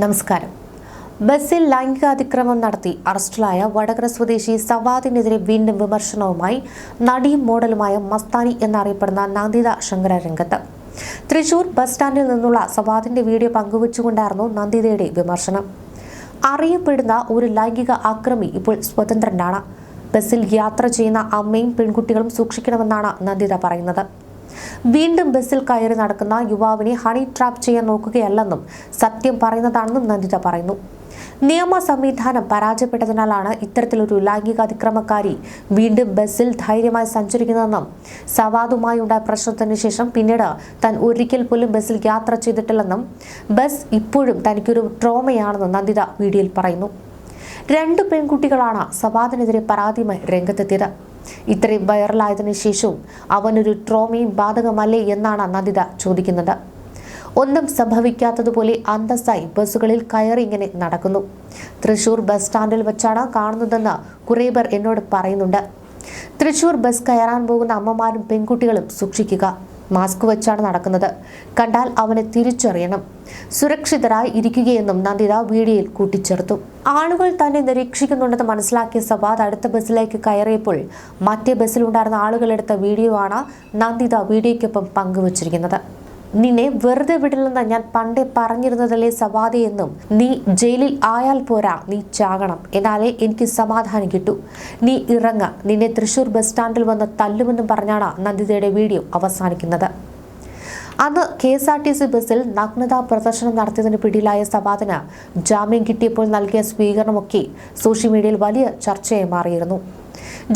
നമസ്കാരം. ബസ്സിൽ ലൈംഗികാതിക്രമം നടത്തി അറസ്റ്റിലായ വടകര സ്വദേശി സവാദിനെതിരെ വീണ്ടും വിമർശനവുമായി നടിയും മോഡലുമായ മസ്താനി എന്നറിയപ്പെടുന്ന നന്ദിത ശങ്കര രംഗത്ത്. തൃശൂർ ബസ് സ്റ്റാൻഡിൽ നിന്നുള്ള സവാദിന്റെ വീഡിയോ പങ്കുവച്ചുകൊണ്ടായിരുന്നു നന്ദിതയുടെ വിമർശനം. അറിയപ്പെടുന്ന ഒരു ലൈംഗിക ആക്രമി ഇപ്പോൾ സ്വതന്ത്രനാണ്. ബസ്സിൽ യാത്ര ചെയ്യുന്ന അമ്മയും പെൺകുട്ടികളും സൂക്ഷിക്കണമെന്നാണ് നന്ദിത പറയുന്നത്. വീണ്ടും ബസ്സിൽ കയറി നടക്കുന്ന യുവാവിനെ ഹണി ട്രാപ്പ് ചെയ്യാൻ നോക്കുകയല്ലെന്നും സത്യം പറയുന്നതാണെന്നും നന്ദിത പറയുന്നു. നിയമ സംവിധാനം പരാജയപ്പെട്ടതിനാലാണ് ഇത്തരത്തിലൊരു ലൈംഗികാതിക്രമക്കാരി വീണ്ടും ബസ്സിൽ ധൈര്യമായി സഞ്ചരിക്കുന്നതെന്നും സവാദുമായി ഉണ്ടായ പ്രശ്നത്തിന് ശേഷം പിന്നീട് താൻ ഒരിക്കൽ പോലും ബസ്സിൽ യാത്ര ചെയ്തിട്ടില്ലെന്നും ബസ് ഇപ്പോഴും തനിക്കൊരു ട്രോമയാണെന്നും നന്ദിത വീഡിയോയിൽ പറയുന്നു. 2 പെൺകുട്ടികളാണ് സവാദിനെതിരെ പരാതിയുമായി രംഗത്തെത്തിയത്. ഇത്രയും വൈറലായതിനു ശേഷവും അവനൊരു ട്രോമയും ബാധകമല്ലേ എന്നാണ് നന്ദിത ചോദിക്കുന്നത്. ഒന്നും സംഭവിക്കാത്തതുപോലെ അന്തസ്സായി ബസ്സുകളിൽ കയറി ഇങ്ങനെ നടക്കുന്നു. തൃശൂർ ബസ് സ്റ്റാൻഡിൽ വെച്ചാണ് കാണുന്നതെന്ന് കുറേ പേർ എന്നോട് പറയുന്നുണ്ട്. തൃശൂർ ബസ് കയറാൻ പോകുന്ന അമ്മമാരും പെൺകുട്ടികളും സൂക്ഷിക്കുക. മാസ്ക് വെച്ചാണ് നടക്കുന്നത്. കണ്ടാൽ അവനെ തിരിച്ചറിയണം. സുരക്ഷിതരായി ഇരിക്കുകയെന്നും നന്ദിത വീഡിയോയിൽ കൂട്ടിച്ചേർത്തു. ആളുകൾ തന്നെ നിരീക്ഷിക്കുന്നുണ്ടെന്ന് മനസ്സിലാക്കിയ സവാദ് അടുത്ത ബസ്സിലേക്ക് കയറിയപ്പോൾ മറ്റേ ബസ്സിലുണ്ടായിരുന്ന ആളുകളെടുത്ത വീഡിയോ ആണ് നന്ദിത വീഡിയോയ്ക്കൊപ്പം പങ്കുവച്ചിരിക്കുന്നത്. നിന്നെ വെറുതെ വിടില്ലെന്ന് ഞാൻ പണ്ടേ പറഞ്ഞിരുന്നതല്ലേ സവാദി എന്നും, നീ ജയിലിൽ ആയാൽ പോരാ, നീ ചാകണം, എന്നാലേ എനിക്ക് സമാധാനം കിട്ടൂ, നീ ഇറങ്ങ, നിന്നെ തൃശൂർ ബസ് സ്റ്റാൻഡിൽ വന്ന് തല്ലുമെന്നും പറഞ്ഞാണ് നന്ദിതയുടെ വീഡിയോ അവസാനിക്കുന്നത്. അന്ന് KSRTC ബസ്സിൽ നഗ്നതാ പ്രദർശനം നടത്തിയതിന് പിടിയിലായ സവാദിന് ജാമ്യം കിട്ടിയപ്പോൾ നൽകിയ സ്വീകരണമൊക്കെ സോഷ്യൽ മീഡിയയിൽ വലിയ ചർച്ചയായി മാറിയിരുന്നു.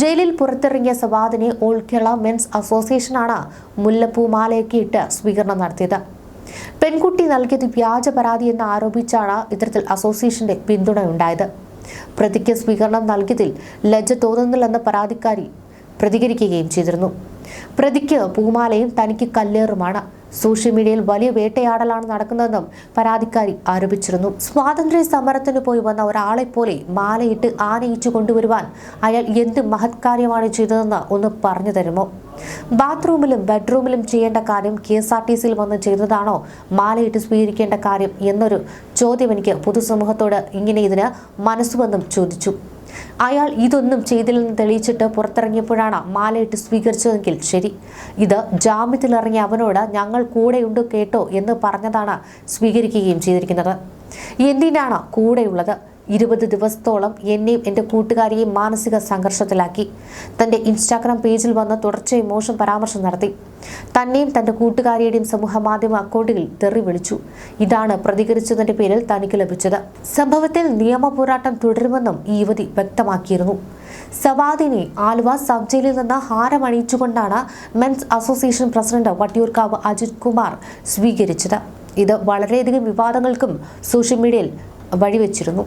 ജയിലിൽ പുറത്തിറങ്ങിയ സവാദിനെ ഓൾ കേരള മെൻസ് അസോസിയേഷനാണ് മുല്ലപ്പൂമാലയൊക്കെ ഇട്ട് സ്വീകരണം നടത്തിയത്. പെൺകുട്ടി നൽകിയത് വ്യാജ പരാതി എന്ന് ആരോപിച്ചാണ് ഇത്തരത്തിൽ അസോസിയേഷന്റെ പിന്തുണ ഉണ്ടായത്. പ്രതിക്ക് സ്വീകരണം നൽകിയതിൽ ലജ്ജ തോന്നുന്നില്ലെന്ന് പരാതിക്കാരി പ്രതികരിക്കുകയും ചെയ്തിരുന്നു. പ്രതിക്ക് പൂമാലയും തനിക്ക് കല്ലേറുമാണ്. സോഷ്യൽ മീഡിയയിൽ വലിയ വേട്ടയാടലാണ് നടക്കുന്നതെന്നും പരാതിക്കാരി ആരോപിച്ചിരുന്നു. സ്വാതന്ത്ര്യ സമരത്തിന് പോയി വന്ന ഒരാളെ പോലെ മാലയിട്ട് ആനയിച്ചു കൊണ്ടുവരുവാൻ അയാൾ എന്ത് മഹത്കാര്യമാണ് ചെയ്തതെന്ന് ഒന്ന് പറഞ്ഞു തരുമോ? ബാത്റൂമിലും ബെഡ്റൂമിലും ചെയ്യേണ്ട കാര്യം KSRTCയിൽ വന്ന് ചെയ്തതാണോ മാലയിട്ട് സ്വീകരിക്കേണ്ട കാര്യം എന്നൊരു ചോദ്യം എനിക്ക് പൊതുസമൂഹത്തോട് ഇങ്ങനെ ഇതിന് മനസ്സുവെന്നും ചോദിച്ചു. അയാൾ ഇതൊന്നും ചെയ്തില്ലെന്ന് തെളിയിച്ചിട്ട് പുറത്തിറങ്ങിയപ്പോഴാണ് മാലയിട്ട് സ്വീകരിച്ചതെങ്കിൽ ശരി. ഇത് ജാമ്യത്തിലിറങ്ങിയ അവനോട് ഞങ്ങൾ കൂടെയുണ്ട് കേട്ടോ എന്ന് പറഞ്ഞതാണ് സ്വീകരിക്കുകയും ചെയ്തിരിക്കുന്നത്. എന്തിനാണ് കൂടെയുള്ളത്? 20 ദിവസത്തോളം എന്നെയും എൻ്റെ കൂട്ടുകാരിയെയും മാനസിക സംഘർഷത്തിലാക്കി. തൻ്റെ ഇൻസ്റ്റാഗ്രാം പേജിൽ വന്ന് തുടർച്ചയായി മോശം പരാമർശം നടത്തി. തന്നെയും തൻ്റെ കൂട്ടുകാരിയുടെയും സമൂഹ മാധ്യമ അക്കൗണ്ടുകളിൽ തെറി വിളിച്ചു. ഇതാണ് പ്രതികരിച്ചതിൻ്റെ പേരിൽ തനിക്ക് ലഭിച്ചത്. സംഭവത്തിൽ നിയമ പോരാട്ടം തുടരുമെന്നും ഈ യുവതി വ്യക്തമാക്കിയിരുന്നു. സവാദിനെ ആലുവ സബ് ജയിലിൽ നിന്ന് ഹാരമണിയിച്ചുകൊണ്ടാണ് men's association president Vattiyoorkavu Ajith Kumar സ്വീകരിച്ചത്. ഇത് വളരെയധികം വിവാദങ്ങൾക്കും സോഷ്യൽ മീഡിയയിൽ വഴിവെച്ചിരുന്നു.